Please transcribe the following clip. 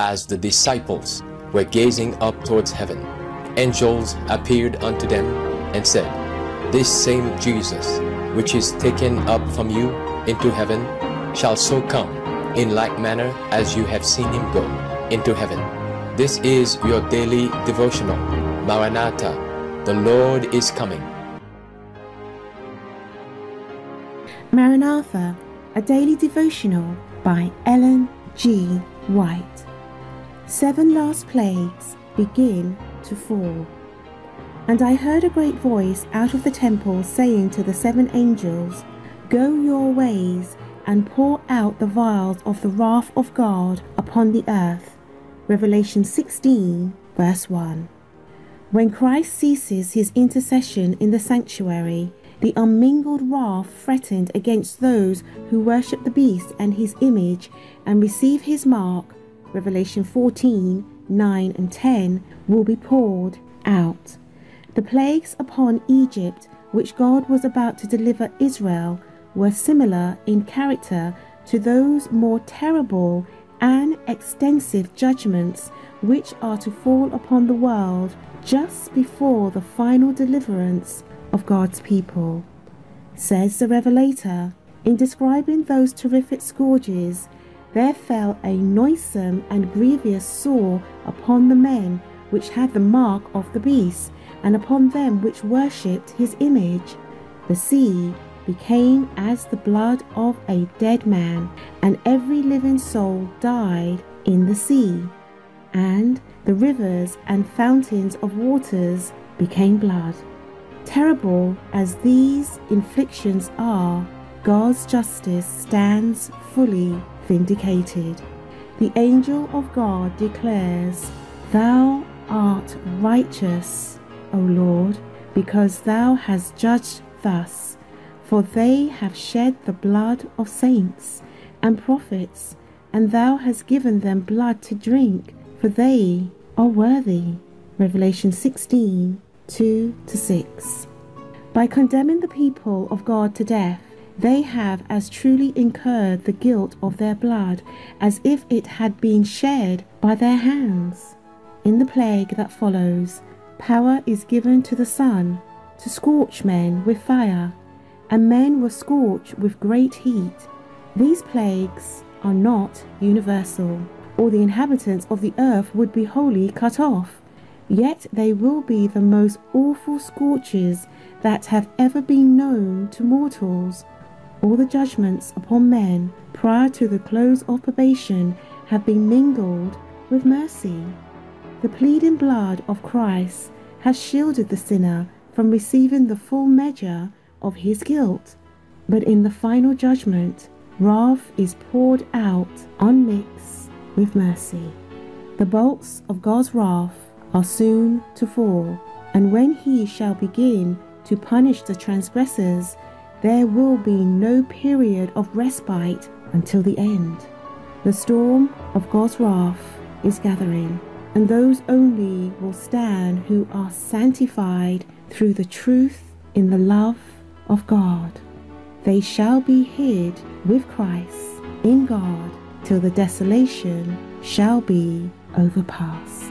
as the disciples were gazing up towards heaven, angels appeared unto them and said, This same Jesus, which is taken up from you into heaven, shall so come in like manner as you have seen him go into heaven. This is your daily devotional. Maranatha, the Lord is coming. Maranatha, a daily devotional by Ellen G. White. 7 last plagues begin to fall. And I heard a great voice out of the temple saying to the 7 angels, Go your ways, and pour out the vials of the wrath of God upon the earth. Revelation 16, verse 1. When Christ ceases his intercession in the sanctuary, the unmingled wrath threatened against those who worship the beast and his image and receive his mark, Revelation 14, 9 and 10, will be poured out. The plagues upon Egypt, which God was about to deliver Israel, were similar in character to those more terrible and extensive judgments which are to fall upon the world just before the final deliverance of God's people. Says the Revelator, in describing those terrific scourges, there fell a noisome and grievous sore upon the men which had the mark of the beast, and upon them which worshipped his image. The sea became as the blood of a dead man, and every living soul died in the sea. And the rivers and fountains of waters became blood. Terrible as these inflictions are, God's justice stands fully vindicated. The angel of God declares, Thou art righteous, O Lord, because thou hast judged thus. For they have shed the blood of saints and prophets, and thou hast given them blood to drink, for they are worthy. Revelation 16, 2-6. By condemning the people of God to death, they have as truly incurred the guilt of their blood as if it had been shed by their hands. In the plague that follows, power is given to the sun to scorch men with fire, and men were scorched with great heat. These plagues are not universal, or the inhabitants of the earth would be wholly cut off. Yet they will be the most awful scorches that have ever been known to mortals. All the judgments upon men prior to the close of probation have been mingled with mercy. The pleading blood of Christ has shielded the sinner from receiving the full measure of his guilt, but in the final judgment, wrath is poured out unmixed with mercy. The bolts of God's wrath are soon to fall, and when he shall begin to punish the transgressors, there will be no period of respite until the end. The storm of God's wrath is gathering, and those only will stand who are sanctified through the truth in the love of God. They shall be hid with Christ in God till the desolation shall be overpast.